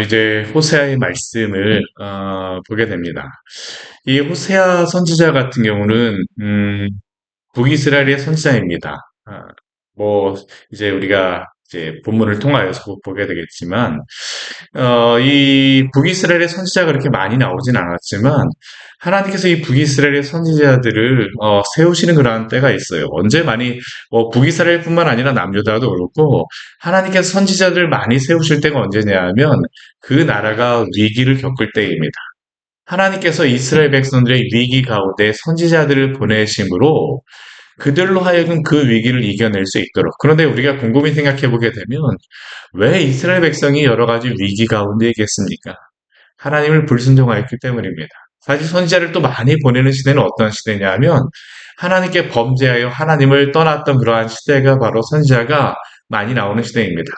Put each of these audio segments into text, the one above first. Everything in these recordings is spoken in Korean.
이제 호세아의 말씀을 보게 됩니다. 이 호세아 선지자 같은 경우는 북이스라엘의 선지자입니다. 뭐 이제 우리가 이제 본문을 통하여서 보게 되겠지만 이 북이스라엘의 선지자가 그렇게 많이 나오진 않았지만 하나님께서 이 북이스라엘의 선지자들을 세우시는 그러한 때가 있어요. 언제 많이 북이스라엘뿐만 아니라 남유다도 그렇고 하나님께서 선지자들을 많이 세우실 때가 언제냐 하면 그 나라가 위기를 겪을 때입니다. 하나님께서 이스라엘 백성들의 위기 가운데 선지자들을 보내심으로 그들로 하여금 그 위기를 이겨낼 수 있도록. 그런데 우리가 곰곰이 생각해 보게 되면 왜 이스라엘 백성이 여러 가지 위기 가운데 있겠습니까? 하나님을 불순종하였기 때문입니다. 사실 선지자를 또 많이 보내는 시대는 어떤 시대냐 하면 하나님께 범죄하여 하나님을 떠났던 그러한 시대가 바로 선지자가 많이 나오는 시대입니다.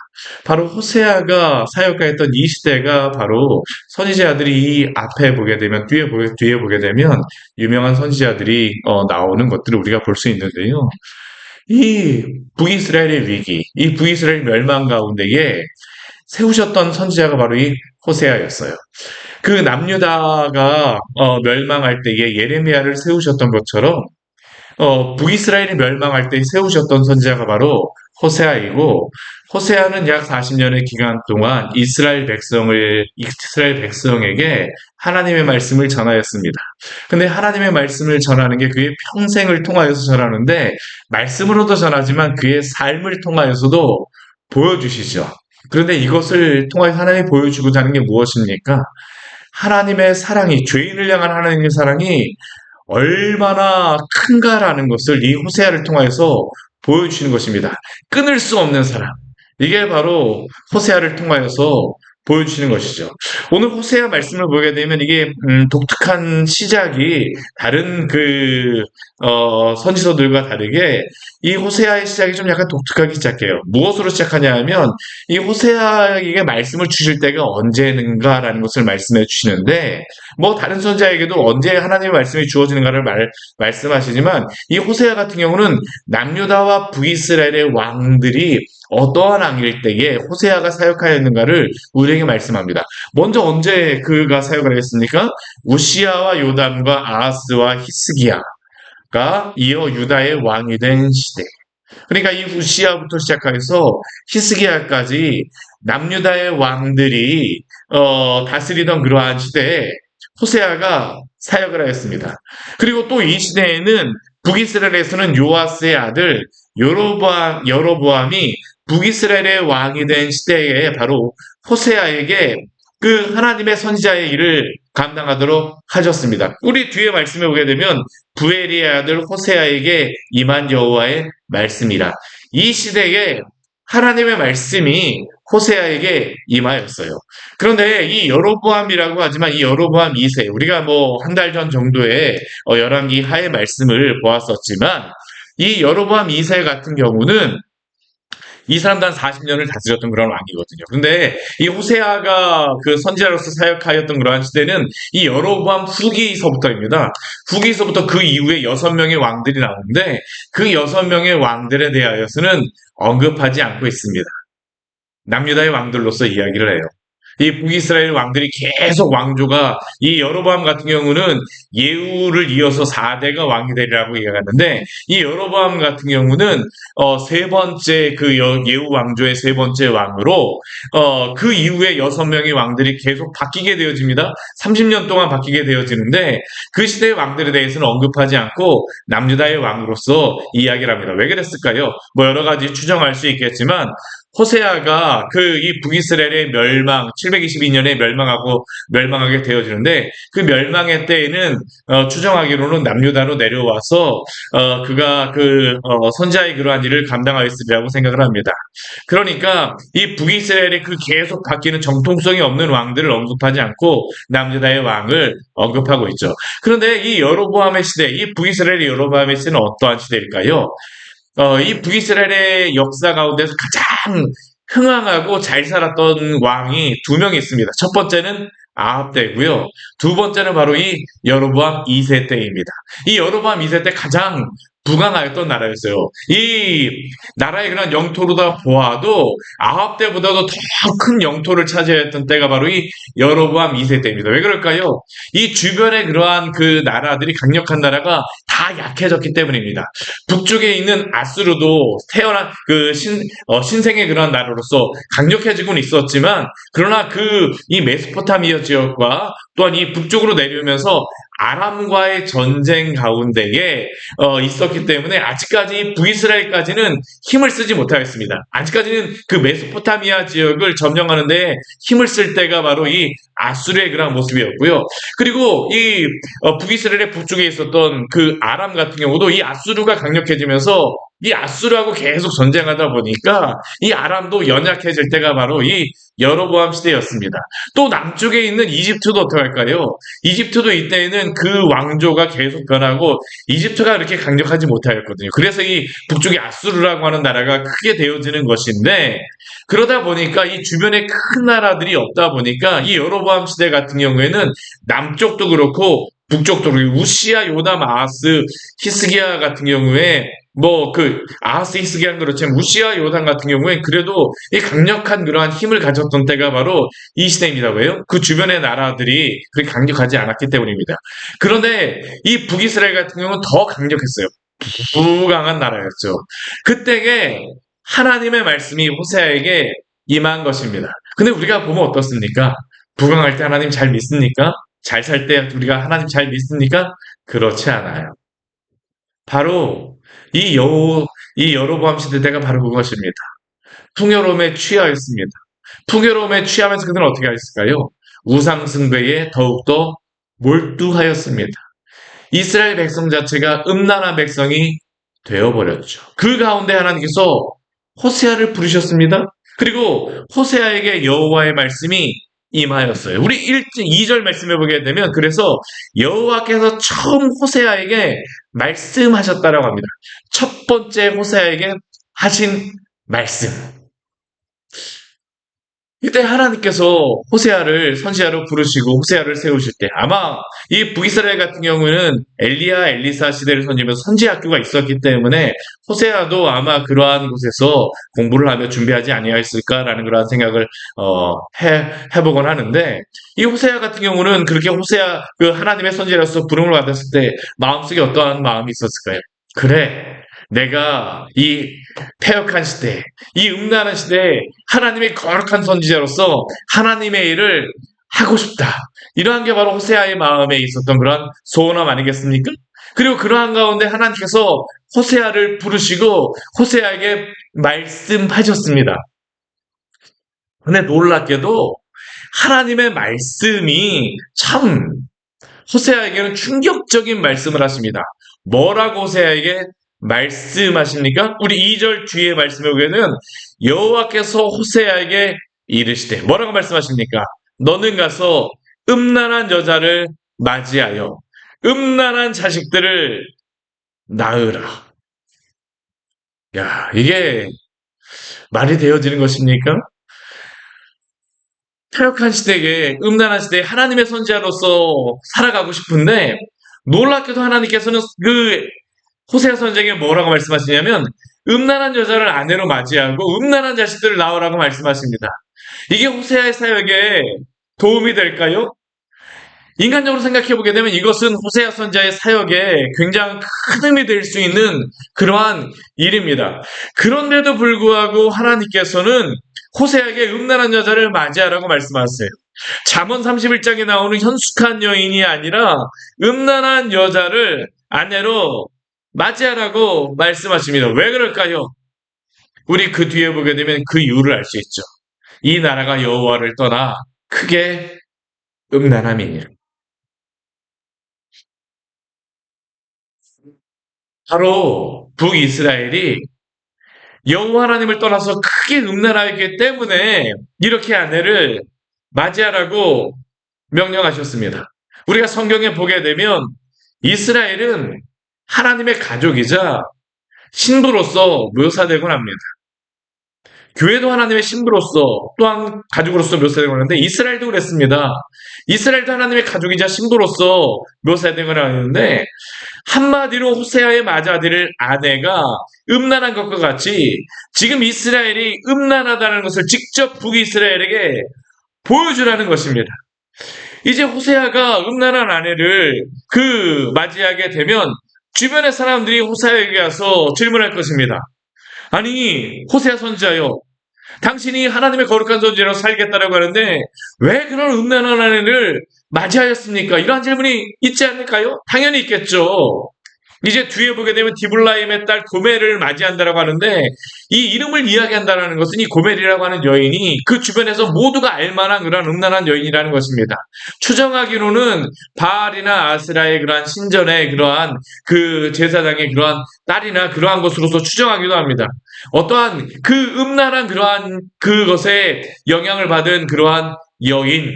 바로 호세아가 사역하였던 이 시대가 바로 선지자들이 이 앞에 보게 되면 뒤에 보게 되면 유명한 선지자들이 나오는 것들을 우리가 볼 수 있는데요. 이 북이스라엘의 위기, 이 북이스라엘 멸망 가운데에 세우셨던 선지자가 바로 이 호세아였어요. 그 남유다가 멸망할 때에 예레미야를 세우셨던 것처럼 북이스라엘이 멸망할 때 세우셨던 선지자가 바로 호세아이고 호세아는 약 40년의 기간 동안 이스라엘 백성에게 하나님의 말씀을 전하였습니다. 근데 하나님의 말씀을 전하는 게 그의 평생을 통하여서 전하는데 말씀으로도 전하지만 그의 삶을 통하여서도 보여주시죠. 그런데 이것을 통해 하나님이 보여주고자 하는 게 무엇입니까? 하나님의 사랑이, 죄인을 향한 하나님의 사랑이 얼마나 큰가라는 것을 이 호세아를 통하여서 보여주시는 것입니다. 끊을 수 없는 사랑. 이게 바로 호세아를 통하여서 보여주시는 것이죠. 오늘 호세아 말씀을 보게 되면 이게 독특한 시작이 다른 선지서들과 다르게 이 호세아의 시작이 좀 약간 독특하게 시작해요. 무엇으로 시작하냐 하면 이 호세아에게 말씀을 주실 때가 언제는가라는 것을 말씀해 주시는데 뭐 다른 선지자에게도 언제 하나님의 말씀이 주어지는가를 말씀하시지만 이 호세아 같은 경우는 남유다와 북이스라엘의 왕들이 어떠한 왕일 때에 호세아가 사역하였는가를 우리에게 말씀합니다. 먼저 언제 그가 사역을 했습니까? 우시야와 요담과 아하스와 히스기야가 이어 유다의 왕이 된 시대. 그러니까 이 우시야부터 시작해서 히스기야까지 남유다의 왕들이 다스리던 그러한 시대에 호세아가 사역을 하였습니다. 그리고 또 이 시대에는 북이스라엘에서는 요아스의 아들 여로보암이 북이스라엘의 왕이 된 시대에 바로 호세아에게 그 하나님의 선지자의 일을 감당하도록 하셨습니다. 우리 뒤에 말씀해 보게 되면 부엘리의 아들 호세아에게 임한 여호와의 말씀이라. 이 시대에 하나님의 말씀이 호세아에게 임하였어요. 그런데 이 여로보암이라고 하지만 이 여로보암 2세 우리가 뭐 한 달 전 정도에 열왕기 하의 말씀을 보았었지만 이 여로보암 2세 같은 경우는 이 사람도 한 40년을 다스렸던 그런 왕이거든요. 근데 이 호세아가 그 선지자로서 사역하였던 그러한 시대는 이 여로보암 후기서부터입니다. 후기서부터 그 이후에 6명의 왕들이 나오는데 그 6명의 왕들에 대하여서는 언급하지 않고 있습니다. 남유다의 왕들로서 이야기를 해요. 이 북이스라엘 왕들이 계속 왕조가 이 여로보암 같은 경우는 예후를 이어서 4대가 왕이 되리라고 이야기하는데 이 여로보암 같은 경우는 세 번째 예후 왕조의 세 번째 왕으로 그 이후에 6명의 왕들이 계속 바뀌게 되어집니다. 30년 동안 바뀌게 되어지는데 그 시대의 왕들에 대해서는 언급하지 않고 남유다의 왕으로서 이야기를 합니다. 왜 그랬을까요? 뭐 여러 가지 추정할 수 있겠지만 호세아가 이 북이스라엘의 멸망, 722년에 멸망하게 되어지는데 그 멸망의 때에는 추정하기로는 남유다로 내려와서 그가 선지자의 그러한 일을 감당하였으리라고 생각을 합니다. 그러니까 이 북이스라엘의 그 계속 바뀌는 정통성이 없는 왕들을 언급하지 않고 남유다의 왕을 언급하고 있죠. 그런데 이 여로보암의 시대, 이 북이스라엘의 여로보암의 시대는 어떠한 시대일까요? 이 북이스라엘의 역사 가운데서 가장 흥왕하고 잘 살았던 왕이 2명이 있습니다. 첫 번째는 아합 때고요. 두 번째는 바로 이 여로보암 2세 때입니다. 이 여로보암 2세 때 가장 부강하였던 나라였어요. 이 나라의 그런 영토로다 보아도 아합 때보다도 더 큰 영토를 차지했던 때가 바로 이 여로보암 2세 때입니다. 왜 그럴까요? 이 주변에 그러한 그 나라들이 강력한 나라가 다 약해졌기 때문입니다. 북쪽에 있는 아수르도 태어난 그 신생의 그런 나라로서 강력해지고는 있었지만 그러나 그 이 메소포타미아 지역과 또한 이 북쪽으로 내려오면서 아람과의 전쟁 가운데에 있었기 때문에 아직까지 북이스라엘까지는 힘을 쓰지 못하였습니다. 아직까지는 그 메소포타미아 지역을 점령하는 데 힘을 쓸 때가 바로 이 아수르의 그런 모습이었고요. 그리고 이 북이스라엘의 북쪽에 있었던 그 아람 같은 경우도 이 아수르가 강력해지면서 이 아수르하고 계속 전쟁하다 보니까 이 아람도 연약해질 때가 바로 이 여로보암 시대였습니다. 또 남쪽에 있는 이집트도 어떡할까요? 이집트도 이때에는 그 왕조가 계속 변하고 이집트가 그렇게 강력하지 못하였거든요. 그래서 이 북쪽의 아수르라고 하는 나라가 크게 되어지는 것인데 그러다 보니까 이 주변에 큰 나라들이 없다 보니까 이 여로보암 시대 같은 경우에는 남쪽도 그렇고 북쪽도 그렇고 우시야, 요담, 아하스, 히스기야 같은 경우에 뭐 그 아하스 히스기야는 그렇지만 우시야 요담 같은 경우에 그래도 이 강력한 그러한 힘을 가졌던 때가 바로 이 시대입니다. 왜요? 그 주변의 나라들이 그렇게 강력하지 않았기 때문입니다. 그런데 이 북이스라엘 같은 경우는 더 강력했어요. 부강한 나라였죠. 그때에 하나님의 말씀이 호세아에게 임한 것입니다. 근데 우리가 보면 어떻습니까? 부강할 때 하나님 잘 믿습니까? 잘 살 때 우리가 하나님 잘 믿습니까? 그렇지 않아요. 바로 이 여로보암 시대 때가 바로 그것입니다. 풍요로움에 취하였습니다. 풍요로움에 취하면서 그들은 어떻게 하였을까요? 우상숭배에 더욱더 몰두하였습니다. 이스라엘 백성 자체가 음란한 백성이 되어버렸죠. 그 가운데 하나님께서 호세아를 부르셨습니다. 그리고 호세아에게 여호와의 말씀이 임하였어요. 우리 2절 말씀해 보게 되면 그래서 여호와께서 처음 호세아에게 말씀하셨다라고 합니다. 첫 번째 호세아에게 하신 말씀. 이때 하나님께서 호세아를 선지자로 부르시고 호세아를 세우실 때 아마 이 북이스라엘 같은 경우는 엘리야, 엘리사 시대를 선지면서 선지 학교가 있었기 때문에 호세아도 아마 그러한 곳에서 공부를 하며 준비하지 아니하였을까라는 그러한 생각을 해보곤 하는데 이 호세아 같은 경우는 그렇게 호세아 그 하나님의 선지자로서 부름을 받았을 때 마음속에 어떠한 마음이 있었을까요? 그래. 내가 이 패역한 시대, 이 음란한 시대에 하나님의 거룩한 선지자로서 하나님의 일을 하고 싶다. 이러한 게 바로 호세아의 마음에 있었던 그런 소원함 아니겠습니까? 그리고 그러한 가운데 하나님께서 호세아를 부르시고 호세아에게 말씀하셨습니다. 근데 놀랍게도 하나님의 말씀이 참 호세아에게는 충격적인 말씀을 하십니다. 뭐라고 호세아에게 말씀하십니까? 우리 2절 뒤에 말씀해 보게는 여호와께서 호세아에게 이르시되 뭐라고 말씀하십니까? 너는 가서 음란한 여자를 맞이하여 음란한 자식들을 낳으라. 야, 이게 말이 되어지는 것입니까? 타락한 시대에 음란한 시대에 하나님의 선지자로서 살아가고 싶은데 놀랍게도 하나님께서는 그 호세아 선지자에게 뭐라고 말씀하시냐면 음란한 여자를 아내로 맞이하고 음란한 자식들을 낳으라고 말씀하십니다. 이게 호세아의 사역에 도움이 될까요? 인간적으로 생각해 보게 되면 이것은 호세아 선지자의 사역에 굉장히 큰 힘이 될 수 있는 그러한 일입니다. 그런데도 불구하고 하나님께서는 호세아에게 음란한 여자를 맞이하라고 말씀하세요. 잠언 31장에 나오는 현숙한 여인이 아니라 음란한 여자를 아내로 맞이하라고 말씀하십니다. 왜 그럴까요? 우리 그 뒤에 보게 되면 그 이유를 알 수 있죠. 이 나라가 여호와를 떠나 크게 음란함이니라. 바로 북이스라엘이 여호와 하나님을 떠나서 크게 음란하였기 때문에 이렇게 아내를 맞이하라고 명령하셨습니다. 우리가 성경에 보게 되면 이스라엘은 하나님의 가족이자 신부로서 묘사되곤 합니다. 교회도 하나님의 신부로서 또한 가족으로서 묘사되고 하는데 이스라엘도 그랬습니다. 이스라엘도 하나님의 가족이자 신부로서 묘사되고 하는데 한마디로 호세아의 맏아들 아내가 음란한 것과 같이 지금 이스라엘이 음란하다는 것을 직접 북이스라엘에게 보여주라는 것입니다. 이제 호세아가 음란한 아내를 맞이하게 되면 주변의 사람들이 호세아에게 와서 질문할 것입니다. 아니 호세아 선지자여, 당신이 하나님의 거룩한 존재로 살겠다라고 하는데 왜 그런 음란한 아내를 맞이하였습니까? 이러한 질문이 있지 않을까요? 당연히 있겠죠. 이제 뒤에 보게 되면 디블라임의 딸 고멜을 맞이한다라고 하는데 이 이름을 이야기한다는 것은 이 고멜이라고 하는 여인이 그 주변에서 모두가 알만한 그런 음란한 여인이라는 것입니다. 추정하기로는 바알이나 아스라의 그러한 신전의 그러한 그 제사장의 그러한 딸이나 그러한 것으로서 추정하기도 합니다. 어떠한 그 음란한 그러한 그것에 영향을 받은 그러한 여인,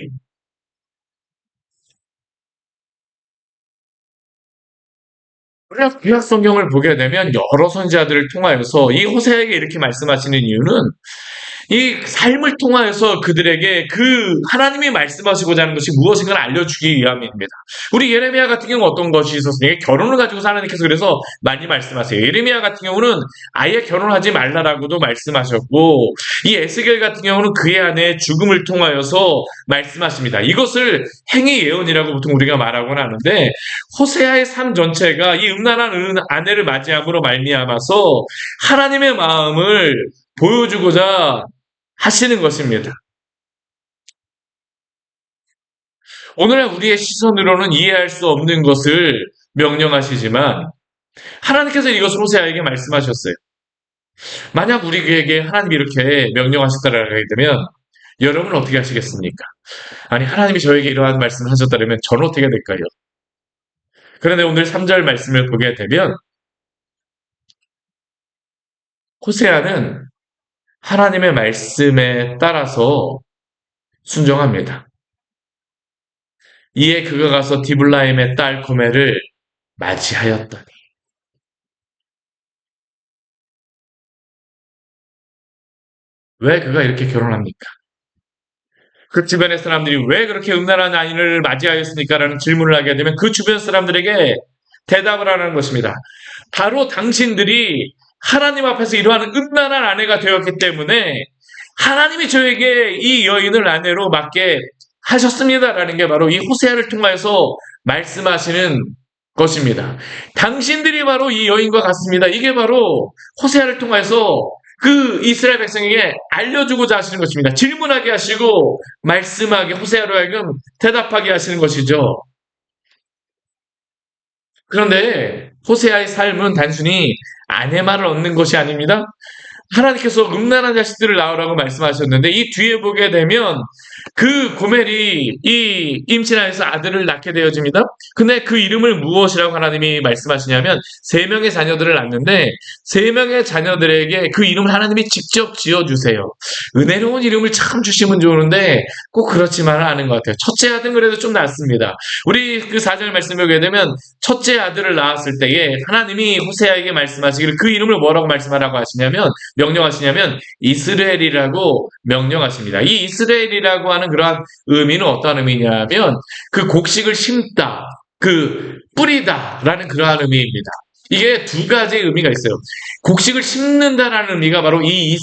우리가 구약 성경을 보게 되면 여러 선지자들을 통하여서 이 호세에게 이렇게 말씀하시는 이유는 이 삶을 통하여서 그들에게 하나님이 말씀하시고자 하는 것이 무엇인가를 알려주기 위함입니다. 우리 예레미야 같은 경우는 어떤 것이 있었습니까? 결혼을 가지고서 하나님께서 그래서 많이 말씀하세요. 예레미야 같은 경우는 아예 결혼하지 말라라고도 말씀하셨고, 이 에스겔 같은 경우는 그의 아내의 죽음을 통하여서 말씀하십니다. 이것을 행위 예언이라고 보통 우리가 말하곤 하는데, 호세아의 삶 전체가 이 음란한 아내를 맞이함으로 말미암아서 하나님의 마음을 보여주고자 하시는 것입니다. 오늘날 우리의 시선으로는 이해할 수 없는 것을 명령하시지만 하나님께서 이것을 호세아에게 말씀하셨어요. 만약 우리에게 하나님이 이렇게 명령하셨다라고 하게 되면 여러분은 어떻게 하시겠습니까? 아니 하나님이 저에게 이러한 말씀을 하셨다면 저는 어떻게 될까요? 그런데 오늘 3절 말씀을 보게 되면 호세아는 하나님의 말씀에 따라서 순종합니다. 이에 그가 가서 디블라임의 딸 고멜을 맞이하였더니, 왜 그가 이렇게 결혼합니까? 그 주변의 사람들이 왜 그렇게 음란한 아이를 맞이하였습니까? 라는 질문을 하게 되면 그 주변 사람들에게 대답을 하는 것입니다. 바로 당신들이 하나님 앞에서 이러한 음란한 아내가 되었기 때문에 하나님이 저에게 이 여인을 아내로 맡게 하셨습니다라는 게 바로 이 호세아를 통해서 말씀하시는 것입니다. 당신들이 바로 이 여인과 같습니다. 이게 바로 호세아를 통해서 이스라엘 백성에게 알려주고자 하시는 것입니다. 질문하게 하시고 말씀하게 호세아로 하여금 대답하게 하시는 것이죠. 그런데 호세아의 삶은 단순히 아내만을 얻는 것이 아닙니다. 하나님께서 음란한 자식들을 낳으라고 말씀하셨는데 이 뒤에 보게 되면 고멜이 이 임신하여서 아들을 낳게 되어집니다. 근데 그 이름을 무엇이라고 하나님이 말씀하시냐면 3명의 자녀들을 낳는데 3명의 자녀들에게 그 이름을 하나님이 직접 지어주세요. 은혜로운 이름을 참 주시면 좋은데 꼭 그렇지만은 않은 것 같아요. 첫째 아들은 그래도 좀 낫습니다. 우리 4절 말씀을 보게 되면 첫째 아들을 낳았을 때에 하나님이 호세아에게 말씀하시기를 그 이름을 뭐라고 말씀하라고 하시냐면 명령하시냐면 이스라엘이라고 명령하십니다. 이 이스라엘이라고 하는 그러한 의미는 어떤 의미냐면 곡식을 심다, 뿌리다라는 그러한 의미입니다. 이게 2가지의 의미가 있어요. 곡식을 심는다라는 의미가 바로 이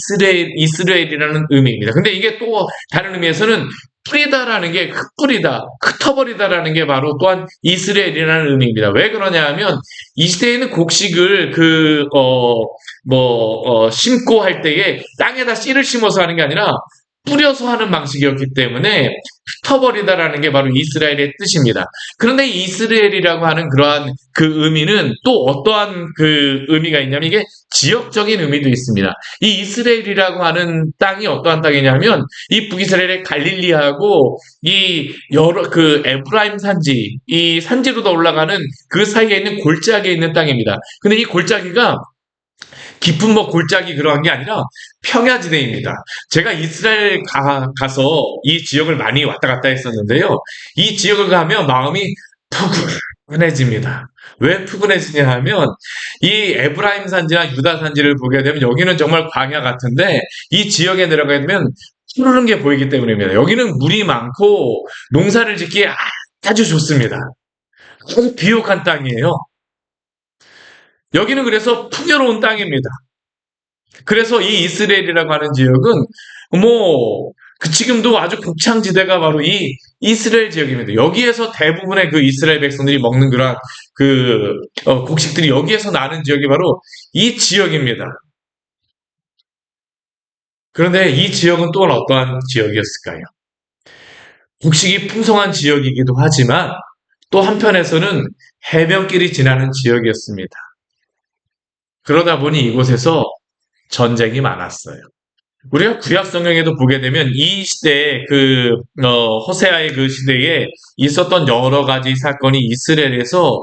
이스라엘이라는 의미입니다. 근데 이게 또 다른 의미에서는 뿌리다라는 게 흩뿌리다, 흩어버리다라는 게 바로 또한 이스라엘이라는 의미입니다. 왜 그러냐 하면 이 시대에는 곡식을 심고 할 때에 땅에다 씨를 심어서 하는 게 아니라 뿌려서 하는 방식이었기 때문에 흩어버리다라는 게 바로 이스라엘의 뜻입니다. 그런데 이스라엘이라고 하는 그러한 의미는 또 어떠한 의미가 있냐면 이게 지역적인 의미도 있습니다. 이 이스라엘이라고 하는 땅이 어떠한 땅이냐면 이 북이스라엘의 갈릴리하고 이 여러 에브라임 산지, 이 산지로 더 올라가는 그 사이에 있는 골짜기에 있는 땅입니다. 근데 이 골짜기가 깊은 골짜기 그러한 게 아니라 평야지대입니다. 제가 이스라엘 가서 이 지역을 많이 왔다 갔다 했었는데요. 이 지역을 가면 마음이 푸근해집니다. 왜 푸근해지냐 하면 이 에브라임 산지나 유다 산지를 보게 되면 여기는 정말 광야 같은데 이 지역에 내려가게 되면 푸르른 게 보이기 때문입니다. 여기는 물이 많고 농사를 짓기에 아주 좋습니다. 아주 비옥한 땅이에요. 여기는 그래서 풍요로운 땅입니다. 그래서 이 이스라엘이라고 하는 지역은 뭐 지금도 아주 곡창지대가 바로 이 이스라엘 지역입니다. 여기에서 대부분의 그 이스라엘 백성들이 먹는 그런 곡식들이 여기에서 나는 지역이 바로 이 지역입니다. 그런데 이 지역은 또한 어떠한 지역이었을까요? 곡식이 풍성한 지역이기도 하지만 또 한편에서는 해변길이 지나는 지역이었습니다. 그러다 보니 이곳에서 전쟁이 많았어요. 우리가 구약 성경에도 보게 되면 이 시대에 호세아의 그 시대에 있었던 여러 가지 사건이 이스라엘에서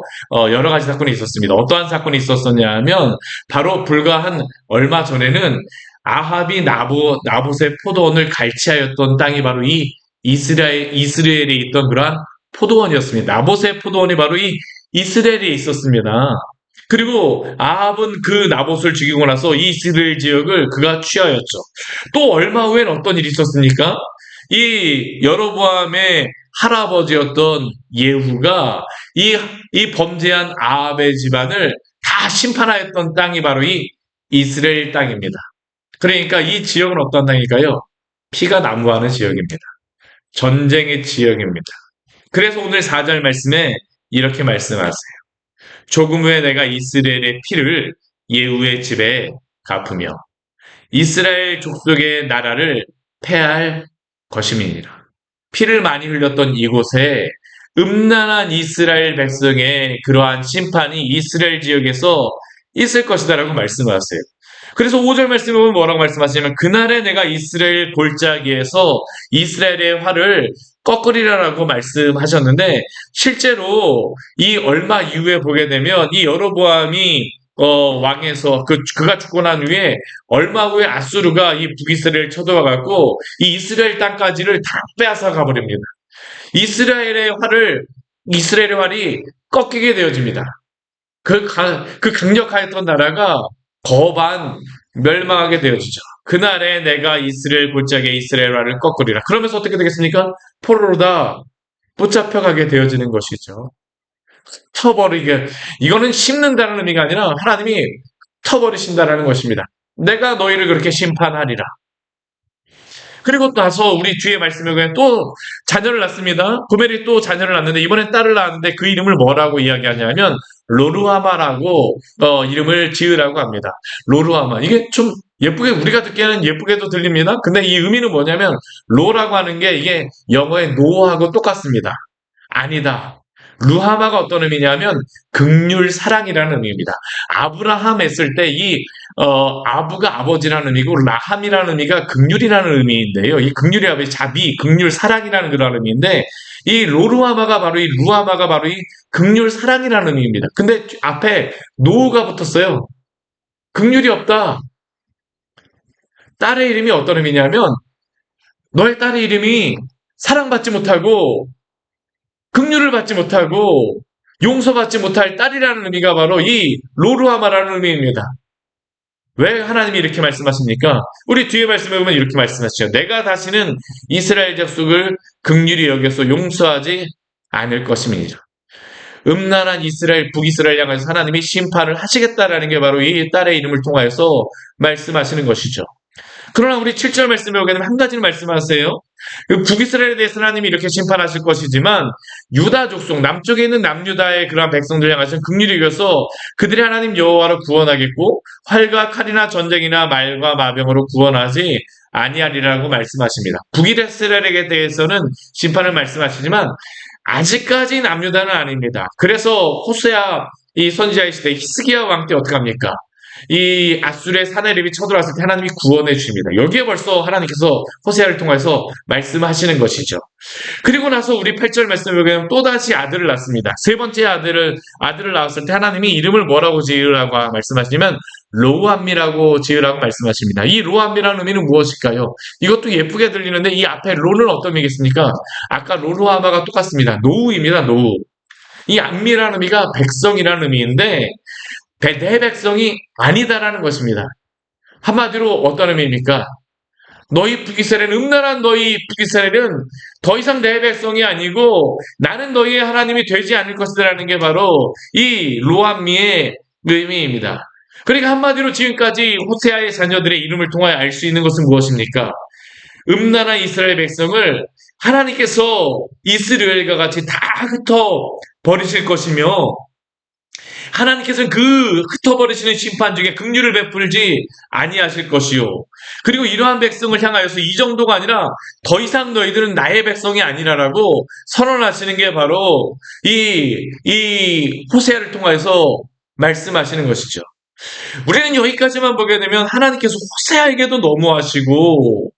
여러 가지 사건이 있었습니다. 어떠한 사건이 있었었냐 하면 바로 불과 한 얼마 전에는 아합이 나봇의 포도원을 갈취하였던 땅이 바로 이 이스라엘에 있던 그러한 포도원이었습니다. 나봇의 포도원이 바로 이 이스라엘에 있었습니다. 그리고 아합은 그 나봇을 죽이고 나서 이 이스라엘 지역을 그가 취하였죠. 또 얼마 후엔 어떤 일이 있었습니까? 이 여로보암의 할아버지였던 예후가 이 범죄한 아합의 집안을 다 심판하였던 땅이 바로 이 이스라엘 땅입니다. 그러니까 이 지역은 어떤 땅일까요? 피가 난무하는 지역입니다. 전쟁의 지역입니다. 그래서 오늘 4절 말씀에 이렇게 말씀하세요. 조금 후에 내가 이스라엘의 피를 예후의 집에 갚으며 이스라엘 족속의 나라를 패할 것임이니라. 피를 많이 흘렸던 이곳에 음란한 이스라엘 백성의 그러한 심판이 이스라엘 지역에서 있을 것이다라고 말씀하세요. 그래서 5절 말씀에 보면 뭐라고 말씀하시냐면 그날에 내가 이스라엘 골짜기에서 이스라엘의 활을 꺾으리라라고 말씀하셨는데 실제로 이 얼마 이후에 보게 되면 이 여로보암이 왕에서 그가 죽고 난 후에 얼마 후에 아수르가 이 북이스라엘을 쳐들어와 갖고 이 이스라엘 땅까지를 다 빼앗아 가버립니다. 이스라엘의 활이 꺾이게 되어집니다. 그 강력하였던 나라가 거반 멸망하게 되어지죠. 그날에 내가 이스라엘 골짜기에 이스라엘 활을 꺾으리라. 그러면서 어떻게 되겠습니까? 포로로 다 붙잡혀가게 되어지는 것이죠. 터버리게. 이거는 심는다는 의미가 아니라 하나님이 터버리신다는 것입니다. 내가 너희를 그렇게 심판하리라. 그리고 나서 우리 뒤에 말씀에 보면 또 자녀를 낳습니다. 고멜이 또 자녀를 낳는데 이번엔 딸을 낳았는데 그 이름을 뭐라고 이야기하냐면 로루하마라고 이름을 지으라고 합니다. 로루하마. 이게 좀 예쁘게 우리가 듣기에는 예쁘게도 들립니다. 근데 이 의미는 뭐냐면 로라고 하는 게 이게 영어의 노하고 똑같습니다. 아니다. 루하마가 어떤 의미냐면 긍휼 사랑이라는 의미입니다. 아브라함 했을 때 아부가 아버지라는 의미고 라함이라는 의미가 긍휼이라는 의미인데요. 이 긍휼의 아버지 자비, 긍휼 사랑이라는 그런 의미인데 이 루하마가 바로 이 긍휼 사랑이라는 의미입니다. 근데 앞에 노가 붙었어요. 긍휼이 없다. 딸의 이름이 어떤 의미냐면 너의 딸의 이름이 사랑받지 못하고 긍휼을 받지 못하고 용서받지 못할 딸이라는 의미가 바로 이 로루하마라는 의미입니다. 왜 하나님이 이렇게 말씀하십니까? 우리 뒤에 말씀해 보면 이렇게 말씀하시죠. 내가 다시는 이스라엘 족속을 긍휼히 여겨서 용서하지 않을 것임이니라. 음란한 북이스라엘 향해서 하나님이 심판을 하시겠다라는 게 바로 이 딸의 이름을 통하여서 말씀하시는 것이죠. 그러나 우리 7절 말씀에 보게 되면 한 가지는 말씀하세요. 북이스라엘에 대해서 하나님이 이렇게 심판하실 것이지만 유다 족속, 남쪽에 있는 남유다의 그러한 백성들 향해서는 긍휼히 여겨서 그들이 하나님 여호와로 구원하겠고 활과 칼이나 전쟁이나 말과 마병으로 구원하지 아니하리라고 말씀하십니다. 북이스라엘에 대해서는 심판을 말씀하시지만 아직까지 남유다는 아닙니다. 그래서 호세아 이 선지자의 시대 히스기야 왕 때 어떻게 합니까? 이 아수르의 사내립이 쳐들어왔을 때 하나님이 구원해 주십니다. 여기에 벌써 하나님께서 호세아를 통해서 말씀하시는 것이죠. 그리고 나서 우리 8절 말씀을 보면 또다시 아들을 낳습니다. 세 번째 아들을 낳았을 때 하나님이 이름을 뭐라고 지으라고 말씀하시냐면 로암미라고 지으라고 말씀하십니다. 이 로암미라는 의미는 무엇일까요? 이것도 예쁘게 들리는데 이 앞에 로는 어떤 의미겠습니까? 아까 로루하마가 똑같습니다. 노우입니다. 노우. 이 암미라는 의미가 백성이라는 의미인데 내 백성이 아니다라는 것입니다. 한마디로 어떤 의미입니까? 너희 북이스라엘, 음란한 너희 북이스라엘은 더 이상 내 백성이 아니고 나는 너희의 하나님이 되지 않을 것이라는 게 바로 이 로암미의 의미입니다. 그러니까 한마디로 지금까지 호세아의 자녀들의 이름을 통하여 알 수 있는 것은 무엇입니까? 음란한 이스라엘 백성을 하나님께서 이스라엘과 같이 다 흩어 버리실 것이며 하나님께서는 그 흩어버리시는 심판 중에 긍휼을 베풀지 아니하실 것이요. 그리고 이러한 백성을 향하여서 이 정도가 아니라 더 이상 너희들은 나의 백성이 아니라라고 선언하시는 게 바로 이 호세아를 통해서 말씀하시는 것이죠. 우리는 여기까지만 보게 되면 하나님께서 호세아에게도 너무하시고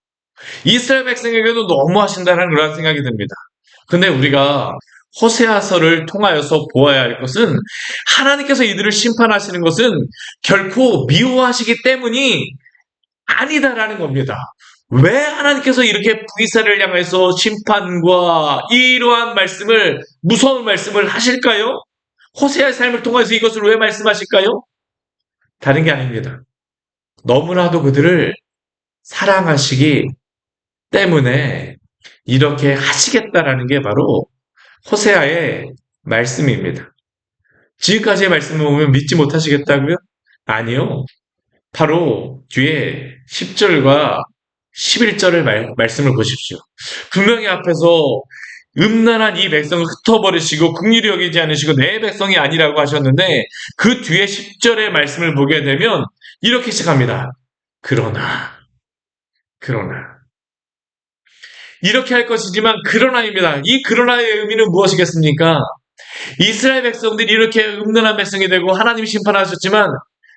이스라엘 백성에게도 너무하신다는 그런 생각이 듭니다. 근데 우리가 호세아서를 통하여서 보아야 할 것은 하나님께서 이들을 심판하시는 것은 결코 미워하시기 때문이 아니다라는 겁니다. 왜 하나님께서 이렇게 북이스라엘을 향해서 심판과 이러한 말씀을, 무서운 말씀을 하실까요? 호세아의 삶을 통해서 이것을 왜 말씀하실까요? 다른 게 아닙니다. 너무나도 그들을 사랑하시기 때문에 이렇게 하시겠다라는 게 바로 호세아의 말씀입니다. 지금까지의 말씀을 보면 믿지 못하시겠다고요? 아니요. 바로 뒤에 10절과 11절의 말씀을 보십시오. 분명히 앞에서 음란한 이 백성을 흩어버리시고 긍휼히 여기지 않으시고 내 백성이 아니라고 하셨는데 그 뒤에 10절의 말씀을 보게 되면 이렇게 시작합니다. 그러나 이렇게 할 것이지만 그러나입니다. 이 그러나의 의미는 무엇이겠습니까? 이스라엘 백성들이 이렇게 음란한 백성이 되고 하나님이 심판하셨지만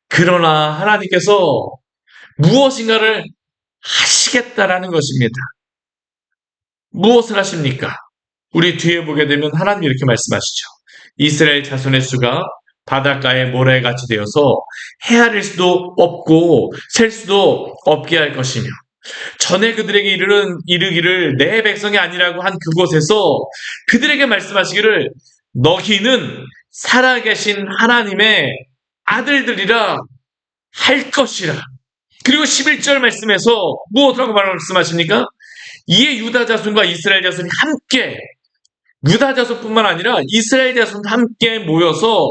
그러나 하나님께서 무엇인가를 하시겠다라는 것입니다. 무엇을 하십니까? 우리 뒤에 보게 되면 하나님이 이렇게 말씀하시죠. 이스라엘 자손의 수가 바닷가의 모래같이 되어서 헤아릴 수도 없고 셀 수도 없게 할 것이며 전에 그들에게 이르기를 내 백성이 아니라고 한 그곳에서 그들에게 말씀하시기를 너희는 살아계신 하나님의 아들들이라 할 것이라. 그리고 11절 말씀에서 무엇이라고 말씀하십니까? 이에 유다 자손과 이스라엘 자손이 함께 유다 자손뿐만 아니라 이스라엘 자손 함께 모여서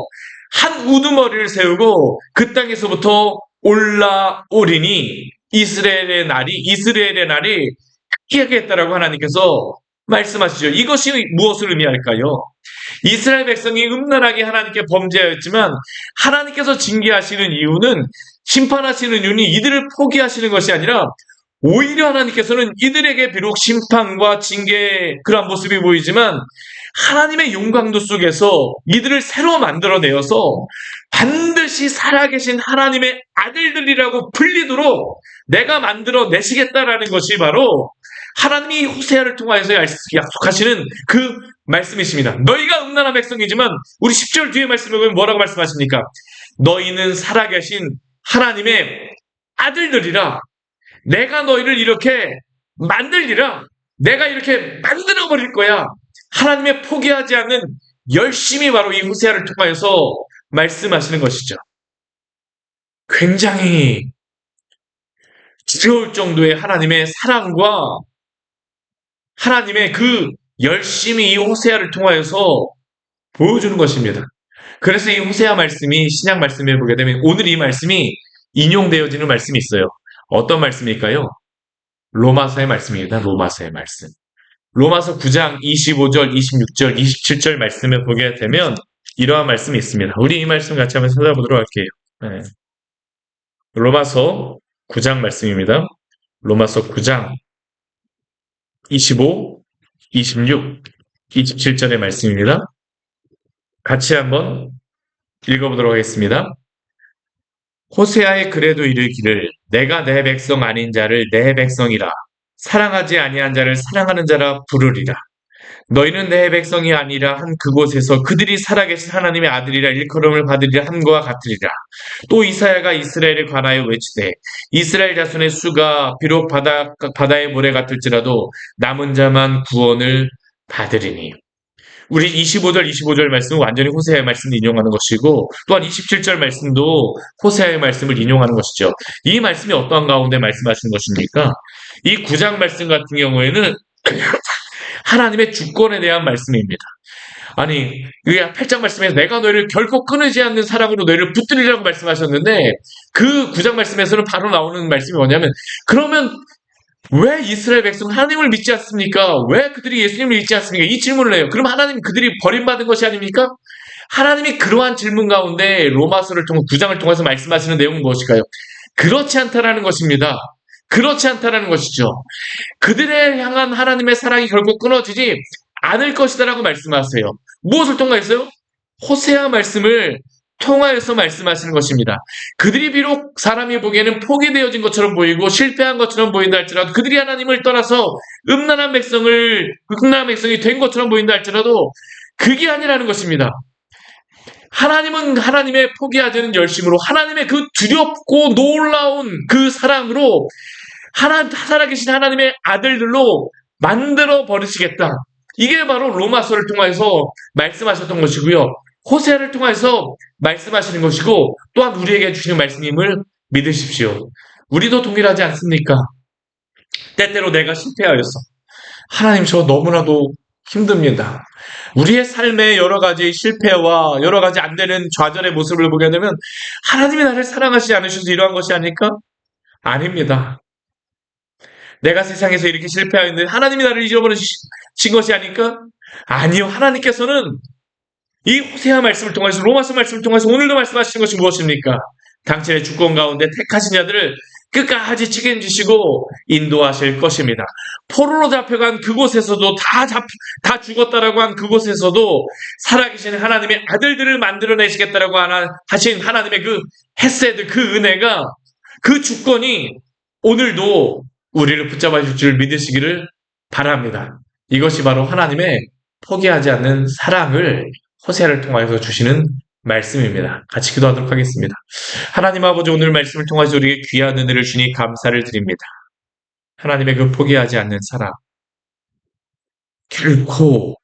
한 우두머리를 세우고 그 땅에서부터 올라오리니 이스라엘의 날이 크게하겠다라고 하나님께서 말씀하시죠. 이것이 무엇을 의미할까요? 이스라엘 백성이 음란하게 하나님께 범죄하였지만 하나님께서 징계하시는 이유는 심판하시는 이유는 이들을 포기하시는 것이 아니라 오히려 하나님께서는 이들에게 비록 심판과 징계의 그런 모습이 보이지만 하나님의 영광도 속에서 이들을 새로 만들어내어서 반드시 살아계신 하나님의 아들들이라고 불리도록 내가 만들어내시겠다라는 것이 바로 하나님이 호세아를 통하여서 약속하시는 그 말씀이십니다. 너희가 음란한 백성이지만 우리 10절 뒤에 말씀에 보면 뭐라고 말씀하십니까? 너희는 살아계신 하나님의 아들들이라. 내가 너희를 이렇게 만들리라. 내가 이렇게 만들어버릴 거야. 하나님의 포기하지 않는 열심이 바로 이 호세아를 통하여서 말씀하시는 것이죠. 굉장히 두려울 정도의 하나님의 사랑과 하나님의 그 열심이 이 호세아를 통하여서 보여주는 것입니다. 그래서 이 호세아 말씀이 신약 말씀을 보게 되면 오늘 이 말씀이 인용되어지는 말씀이 있어요. 어떤 말씀일까요? 로마서의 말씀입니다. 로마서의 말씀. 로마서 9장 25절, 26절, 27절 말씀을 보게 되면 이러한 말씀이 있습니다. 우리 이 말씀 같이 한번 찾아보도록 할게요. 네. 로마서 9장 말씀입니다. 로마서 9장 25, 26, 27절의 말씀입니다. 같이 한번 읽어보도록 하겠습니다. 호세아의 글에도 이르기를 내가 내 백성 아닌 자를 내 백성이라 사랑하지 아니한 자를 사랑하는 자라 부르리라. 너희는 내 백성이 아니라 한 그곳에서 그들이 살아계신 하나님의 아들이라 일컬음을 받으리라 함과 같으리라. 또 이사야가 이스라엘에 관하여 외치되 이스라엘 자손의 수가 비록 바다의 모래 같을지라도 남은 자만 구원을 받으리니. 우리 25절 말씀은 완전히 호세아의 말씀을 인용하는 것이고 또한 27절 말씀도 호세아의 말씀을 인용하는 것이죠. 이 말씀이 어떠한 가운데 말씀하시는 것입니까? 이 9장 말씀 같은 경우에는 하나님의 주권에 대한 말씀입니다. 아니, 8장 말씀에서 내가 너희를 결코 끊이지 않는 사랑으로 너희를 붙들리라고 말씀하셨는데 그 9장 말씀에서는 바로 나오는 말씀이 뭐냐면 그러면 왜 이스라엘 백성은 하나님을 믿지 않습니까? 왜 그들이 예수님을 믿지 않습니까? 이 질문을 해요. 그럼 하나님 그들이 버림받은 것이 아닙니까? 하나님이 그러한 질문 가운데 로마서를 통해 9장을 통해서 말씀하시는 내용은 무엇일까요? 그렇지 않다라는 것입니다. 그렇지 않다라는 것이죠. 그들에 향한 하나님의 사랑이 결국 끊어지지 않을 것이다라고 말씀하세요. 무엇을 통하여서요? 호세아 말씀을 통하여서 말씀하시는 것입니다. 그들이 비록 사람이 보기에는 포기되어진 것처럼 보이고 실패한 것처럼 보인다 할지라도 그들이 하나님을 떠나서 음란한 백성이 된 것처럼 보인다 할지라도 그게 아니라는 것입니다. 하나님은 하나님의 포기하지 않은 열심으로 하나님의 그 두렵고 놀라운 그 사랑으로 살아계신 하나님의 아들들로 만들어 버리시겠다. 이게 바로 로마서를 통해서 말씀하셨던 것이고요. 호세아를 통해서 말씀하시는 것이고 또한 우리에게 주시는 말씀임을 믿으십시오. 우리도 동일하지 않습니까? 때때로 내가 실패하였어. 하나님 저 너무나도 힘듭니다. 우리의 삶의 여러 가지 실패와 여러 가지 안 되는 좌절의 모습을 보게 되면 하나님이 나를 사랑하시지 않으셔서 이러한 것이 아닐까? 아닙니다. 내가 세상에서 이렇게 실패하였는데 하나님이 나를 잃어버리신 것이 아닐까? 아니요. 하나님께서는 이 호세아 말씀을 통해서 로마서 말씀을 통해서 오늘도 말씀하시는 것이 무엇입니까? 당신의 주권 가운데 택하신 자들을 끝까지 책임지시고 인도하실 것입니다. 포로로 잡혀간 그곳에서도 다 죽었다라고 한 그곳에서도 살아계신 하나님의 아들들을 만들어내시겠다라고 하신 하나님의 그 헤세드, 그 은혜가, 그 주권이 오늘도 우리를 붙잡아 줄 줄 믿으시기를 바랍니다. 이것이 바로 하나님의 포기하지 않는 사랑을 호세아를 통하여서 주시는 말씀입니다. 같이 기도하도록 하겠습니다. 하나님 아버지, 오늘 말씀을 통해서 우리에게 귀한 은혜를 주니 감사를 드립니다. 하나님의 그 포기하지 않는 사랑, 결코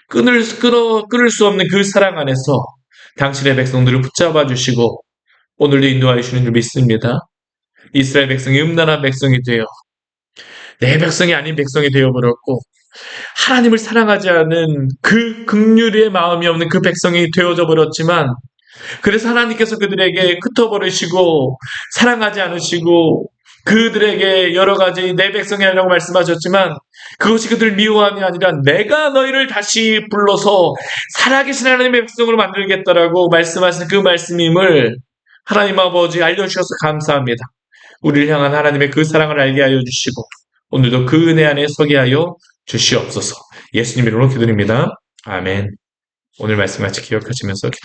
끊을 수 없는 그 사랑 안에서 당신의 백성들을 붙잡아 주시고 오늘도 인도하여 주시는 줄 믿습니다. 이스라엘 백성이 음란한 백성이 되어 내 백성이 아닌 백성이 되어버렸고 하나님을 사랑하지 않은 그 긍휼의 마음이 없는 그 백성이 되어져 버렸지만 그래서 하나님께서 그들에게 흩어버리시고 사랑하지 않으시고 그들에게 여러 가지 내 백성이 아니라고 말씀하셨지만 그것이 그들을 미워함이 아니라 내가 너희를 다시 불러서 살아계신 하나님의 백성으로 만들겠다라고 말씀하신 그 말씀임을 하나님 아버지 알려주셔서 감사합니다. 우리를 향한 하나님의 그 사랑을 알게 하여 주시고 오늘도 그 은혜 안에 서게 하여 주시옵소서. 예수님 이름으로 기도드립니다. 아멘. 오늘 말씀 같이 기억하시면서 기도